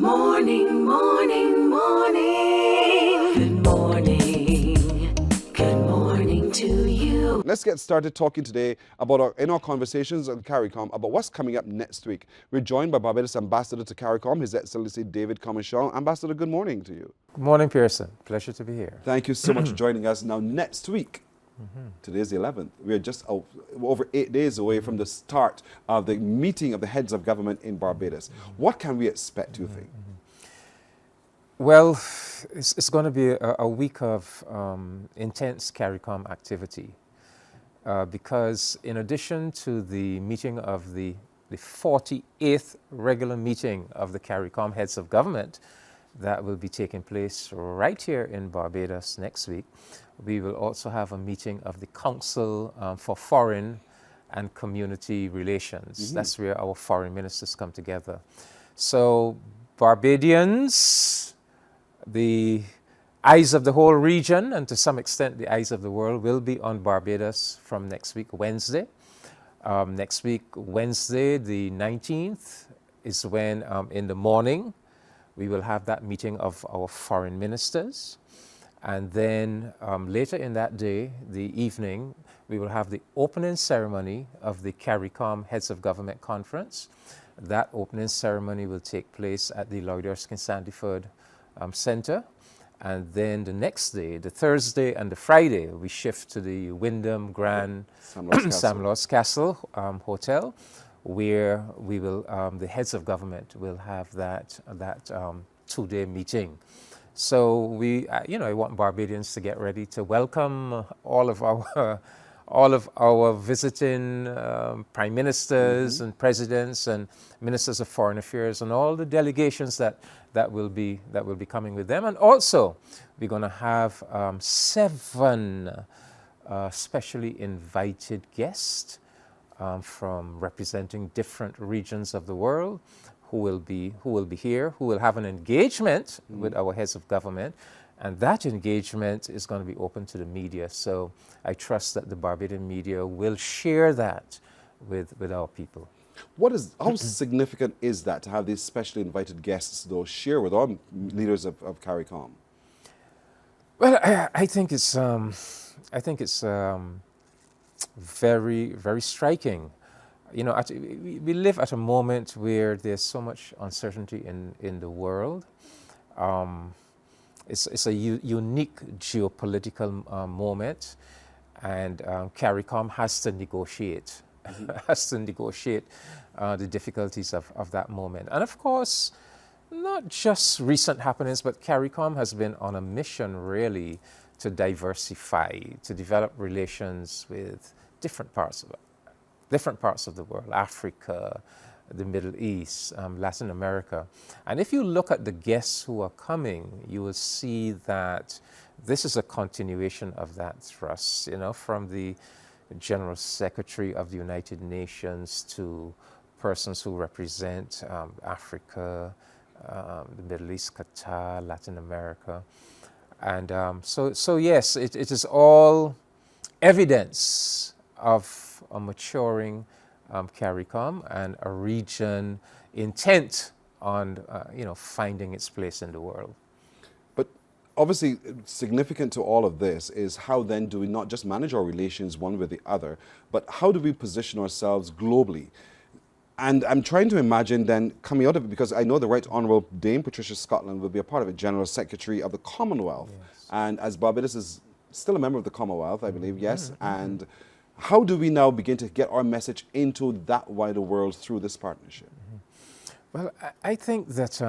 Morning, morning, morning. Good morning. Good morning to you. Let's get started talking today about in our conversations on CARICOM about what's coming up next week. We're joined by Barbados Ambassador to CARICOM, His Excellency David Comissiong. Ambassador, good morning to you. Good morning, Pearson. Pleasure to be here. Thank you so much for joining us. Now, next week, today's the 11th. We're just over 8 days away from the start of the meeting of the heads of government in Barbados. What can we expect, do you think? Well, it's going to be a week of intense CARICOM activity because in addition to the meeting of the 48th regular meeting of the CARICOM heads of government that will be taking place right here in Barbados next week, we will also have a meeting of the Council for Foreign and Community Relations. That's where our foreign ministers come together. So Barbadians, the eyes of the whole region, and to some extent the eyes of the world, will be on Barbados from next week, Wednesday. Next week, Wednesday, the 19th, is when in the morning we will have that meeting of our foreign ministers. And then later in that day, the evening, we will have the opening ceremony of the CARICOM Heads of Government Conference. That opening ceremony will take place at the Lloyd Erskine Sandyford Center. And then the next day, the Thursday and the Friday, we shift to the Wyndham Grand Sam Lord's Castle Hotel, where we will, the heads of government will have that 2-day meeting. So we, I want Barbadians to get ready to welcome all of our visiting prime ministers and presidents and ministers of foreign affairs and all the delegations that will be coming with them. And also, we're going to have 7 specially invited guests from representing different regions of the world who will be here, who will have an engagement with our heads of government. And that engagement is going to be open to the media. So I trust that the Barbadian media will share that with our people. How significant is that to have these specially invited guests, though, share with our leaders of CARICOM? Well, I think it's very, very striking. We live at a moment where there's so much uncertainty in the world. It's a unique geopolitical moment, and CARICOM has to negotiate, the difficulties of that moment. And of course, not just recent happenings, but CARICOM has been on a mission really to diversify, to develop relations with different parts of the world, Africa, the Middle East, Latin America. And if you look at the guests who are coming, you will see that this is a continuation of that thrust, from the General Secretary of the United Nations to persons who represent Africa, the Middle East, Qatar, Latin America. And so yes, it is all evidence of a maturing CARICOM and a region intent on finding its place in the world. But obviously significant to all of this is how then do we not just manage our relations one with the other, but how do we position ourselves globally? And I'm trying to imagine then coming out of it, because I know the Right Honourable Dame Patricia Scotland will be a part of it, General Secretary of the Commonwealth. Yes. And as Barbados is still a member of the Commonwealth, I believe, yes. And how do we now begin to get our message into that wider world through this partnership? Well, I think that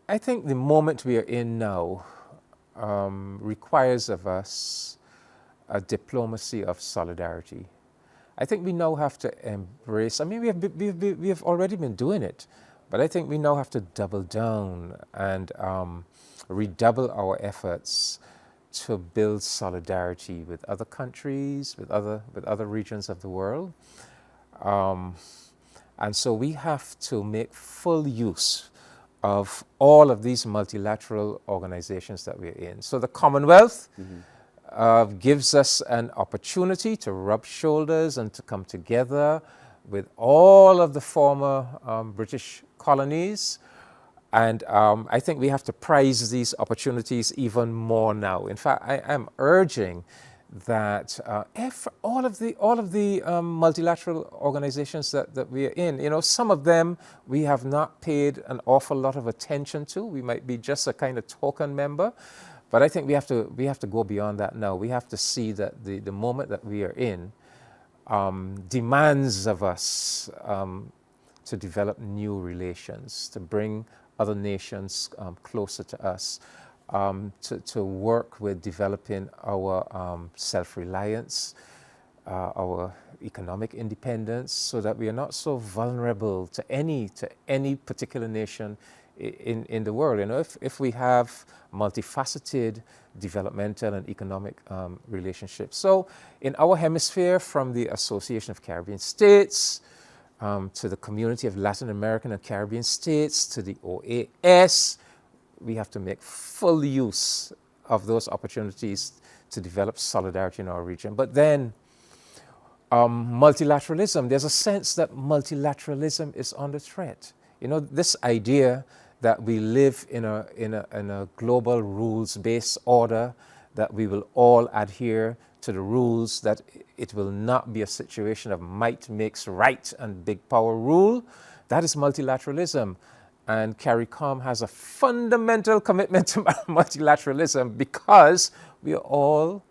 the moment we are in now requires of us a diplomacy of solidarity. I think we now have to embrace, we have already been doing it, but I think we now have to double down and redouble our efforts to build solidarity with other countries, with other regions of the world. And so we have to make full use of all of these multilateral organizations that we're in. So the Commonwealth gives us an opportunity to rub shoulders and to come together with all of the former British colonies. And I think we have to prize these opportunities even more now. In fact, I am urging that all of the multilateral organizations that we are in, you know, some of them we have not paid an awful lot of attention to. We might be just a kind of token member, but I think we have to go beyond that now. We have to see that the moment that we are in demands of us to develop new relations, to bring other nations closer to us, to work with developing our self-reliance, our economic independence, so that we are not so vulnerable to any particular nation in the world. You know, if we have multifaceted developmental and economic relationships. So in our hemisphere, from the Association of Caribbean States, to the Community of Latin American and Caribbean States, to the OAS, we have to make full use of those opportunities to develop solidarity in our region. But then multilateralism, there's a sense that multilateralism is under threat. You know, this idea that we live in a global rules-based order, that we will all adhere to the rules, that it will not be a situation of might makes right and big power rule. That is multilateralism. And CARICOM has a fundamental commitment to multilateralism because we are all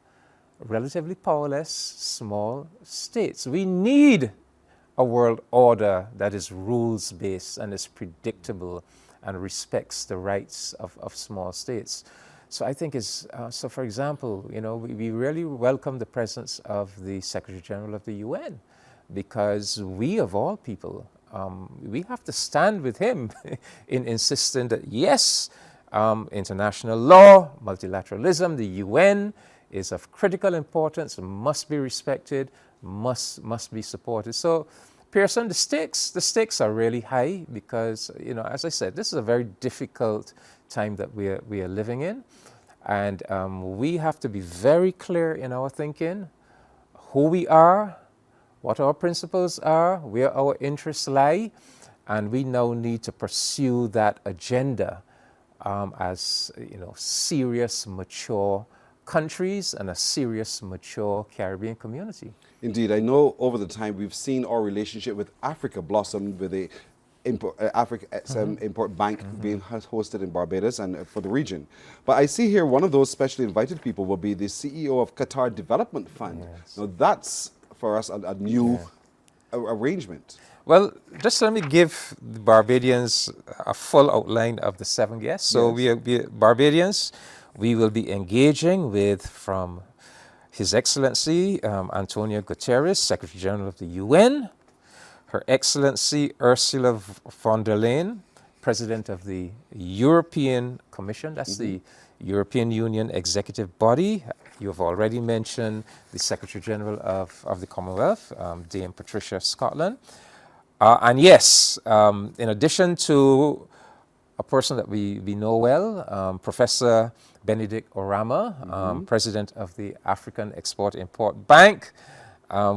relatively powerless, small states. We need a world order that is rules-based and is predictable and respects the rights of small states. So I think so for example, you know, we really welcome the presence of the Secretary General of the UN, because we of all people, we have to stand with him in insisting that yes, international law, multilateralism, the UN is of critical importance, must be respected, must be supported. So Pearson, the stakes are really high because, you know, as I said, this is a very difficult time that we are living in. And we have to be very clear in our thinking, who we are, what our principles are, where our interests lie, and we now need to pursue that agenda as, you know, serious, mature countries and a serious, mature Caribbean community. Indeed, I know over the time we've seen our relationship with Africa blossom with the Africa Import Bank being hosted in Barbados and for the region. But I see here one of those specially invited people will be the CEO of Qatar Development Fund. Yes. Now that's for us a new arrangement. Well, just let me give the Barbadians a full outline of the 7 guests. So we Barbadians, we will be engaging with, from His Excellency Antonio Guterres, Secretary General of the UN, Her Excellency Ursula von der Leyen, President of the European Commission, that's the European Union executive body. You have already mentioned the Secretary General of the Commonwealth, Dame Patricia Scotland. And yes, in addition to a person that we know well, Professor Benedict Orama, President of the African Export-Import Bank.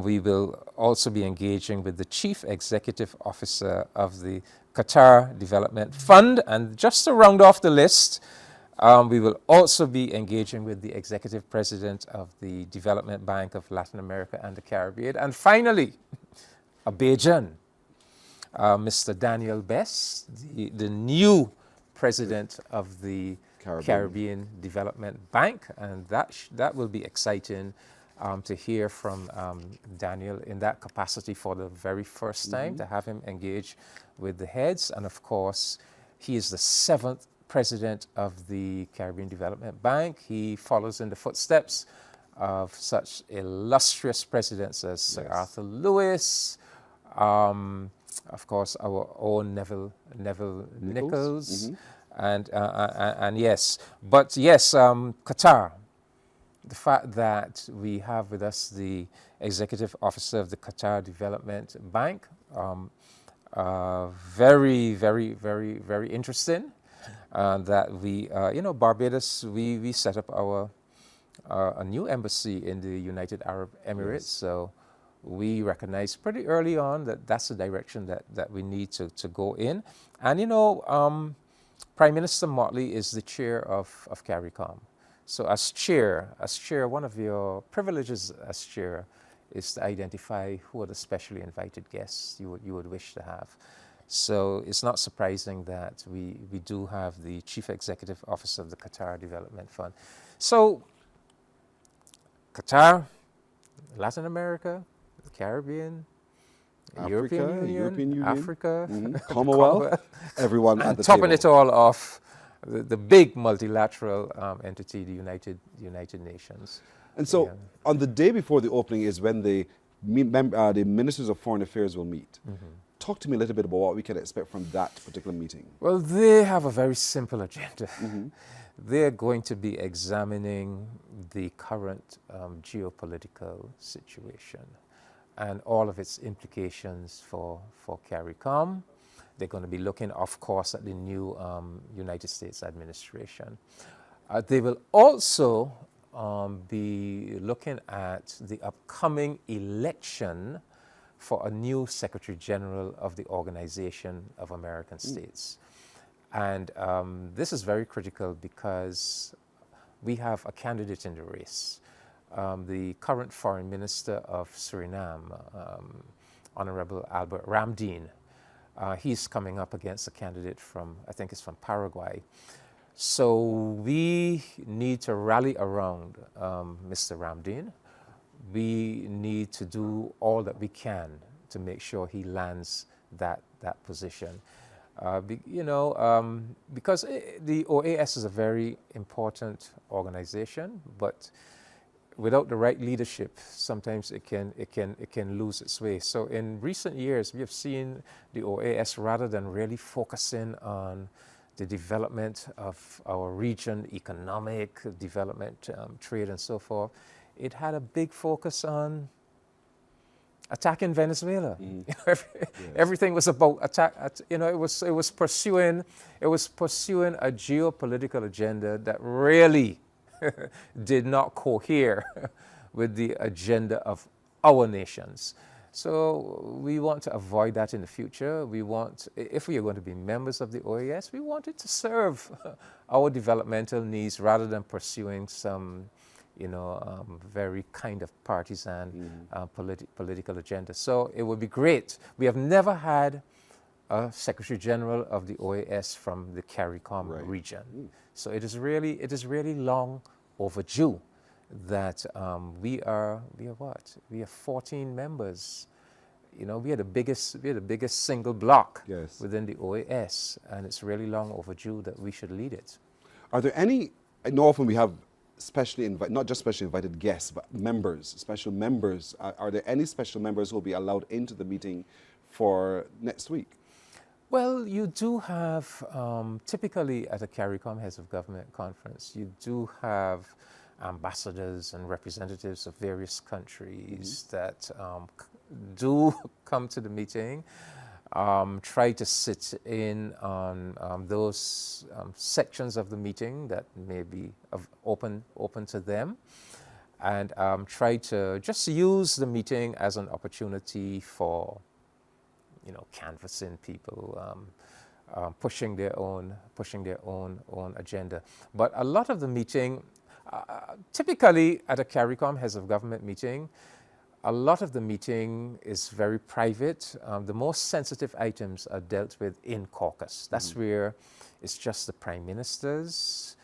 We will also be engaging with the Chief Executive Officer of the Qatar Development Fund. And just to round off the list, we will also be engaging with the Executive President of the Development Bank of Latin America and the Caribbean. And finally, a Bajan, Mr. Daniel Bess, the new President of the Caribbean Development Bank. And that will be exciting to hear from Daniel in that capacity for the very first time, to have him engage with the heads. And of course, he is the 7th president of the Caribbean Development Bank. He follows in the footsteps of such illustrious presidents as Sir Arthur Lewis, of course, our own Neville Nichols, and yes. But yes, Qatar, the fact that we have with us the executive officer of the Qatar Development Bank, very, very, very, very interesting. That we, you know, Barbados, we set up a new embassy in the United Arab Emirates. So we recognized pretty early on that that's the direction that we need to go in. And you know, Prime Minister Motley is the chair of CARICOM. So as chair, one of your privileges as chair is to identify who are the specially invited guests you would wish to have. So it's not surprising that we do have the Chief Executive Officer of the Qatar Development Fund. So Qatar, Latin America, the Caribbean, Africa, European Union, Africa, Commonwealth, everyone at and the topping table. it all off, the big multilateral entity, the United Nations. And so Yeah. on the day before the opening is when the ministers of foreign affairs will meet. Talk to me a little bit about what we can expect from that particular meeting. Well, they have a very simple agenda. They're going to be examining the current geopolitical situation and all of its implications for CARICOM. They're going to be looking, of course, at the new United States administration. They will also be looking at the upcoming election for a new Secretary General of the Organization of American States. And this is very critical because we have a candidate in the race. The current Foreign Minister of Suriname, Honorable Albert Ramdien, he's coming up against a candidate from, I think it's from Paraguay. So we need to rally around Mr. Ramdien. We need to do all that we can to make sure he lands that position. Because the OAS is a very important organization, but without the right leadership, sometimes it can lose its way. So in recent years, we have seen the OAS, rather than really focusing on the development of our region, economic development, trade, and so forth, it had a big focus on attacking Venezuela. Everything was about attack. It was pursuing a geopolitical agenda that really did not cohere with the agenda of our nations. So we want to avoid that in the future. We want, if we are going to be members of the OAS, we want it to serve our developmental needs rather than pursuing some, very kind of partisan political agenda. So it would be great. We have never had a Secretary General of the OAS from the CARICOM region. So it is really long overdue that we are what? We are 14 members. We are the biggest single block within the OAS, and it's really long overdue that we should lead it. Are there any? I know often we have not just specially invited guests, but special members. Are there any special members who will be allowed into the meeting for next week? Well, you do have, typically at a CARICOM Heads of Government conference, you do have ambassadors and representatives of various countries that do come to the meeting, try to sit in on those sections of the meeting that may be open to them, and try to just use the meeting as an opportunity for canvassing people, pushing their own agenda. But a lot of the meeting, typically at a CARICOM Heads of Government meeting, a lot of the meeting is very private. The most sensitive items are dealt with in caucus. That's where it's just the prime ministers,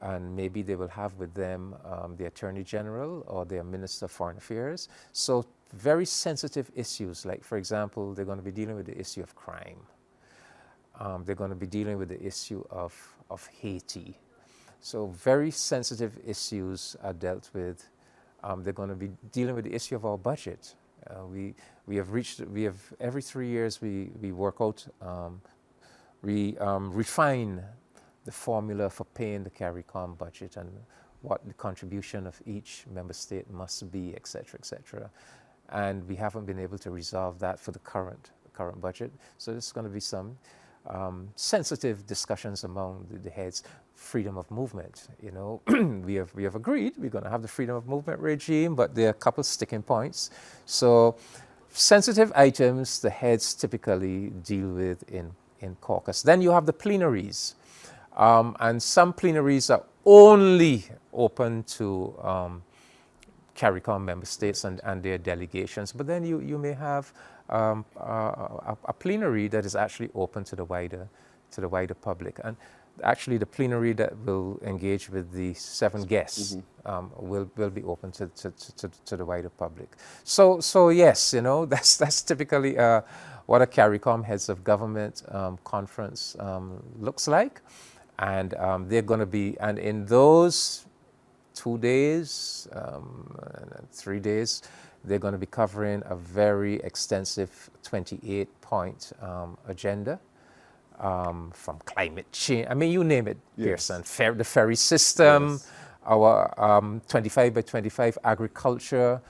and maybe they will have with them the Attorney General or their Minister of Foreign Affairs. So very sensitive issues, like, for example, they're going to be dealing with the issue of crime. They're going to be dealing with the issue of Haiti. So very sensitive issues are dealt with. They're going to be dealing with the issue of our budget. We have every 3 years we work out, refine the formula for paying the CARICOM budget and what the contribution of each member state must be, et cetera, and we haven't been able to resolve that for the current budget. So there's going to be some. sensitive discussions among the heads. Freedom of movement, you know, we have agreed we're going to have the freedom of movement regime, but there are a couple sticking points. So sensitive items the heads typically deal with in caucus. Then you have the plenaries, and some plenaries are only open to CARICOM member states and their delegations, but then you may have a plenary that is actually open to the wider public. And actually the plenary that will engage with the 7 guests will be open to the wider public. So yes, you know, that's typically what a CARICOM heads of government conference looks like. And they're going to be, and in those 2 days, 3 days, they're going to be covering a very extensive 28-point agenda. From climate change, I mean, you name it, Pearson. The ferry system, our 25 by 25 agriculture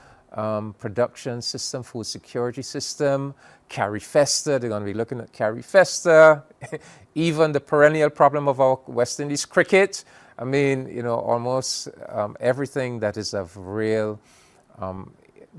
production system, food security system, CARIFESTA, they're going to be looking at CARIFESTA, even the perennial problem of our West Indies cricket. I mean, you know, almost everything that is of real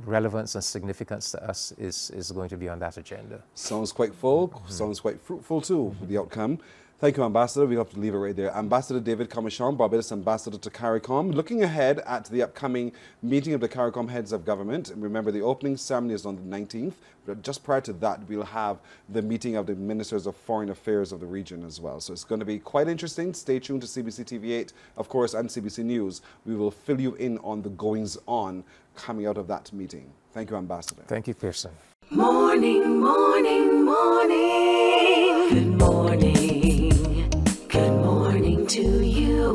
relevance and significance to us is going to be on that agenda. Sounds quite full, sounds quite fruitful too, the outcome. Thank you, Ambassador. We have to leave it right there. Ambassador David Comissiong, Barbados Ambassador to CARICOM. Looking ahead at the upcoming meeting of the CARICOM heads of government. Remember, the opening ceremony is on the 19th. But just prior to that, we'll have the meeting of the Ministers of Foreign Affairs of the region as well. So it's going to be quite interesting. Stay tuned to CBC TV8, of course, and CBC News. We will fill you in on the goings-on coming out of that meeting. Thank you, Ambassador. Thank you, Pearson. Morning, morning, morning. Good morning.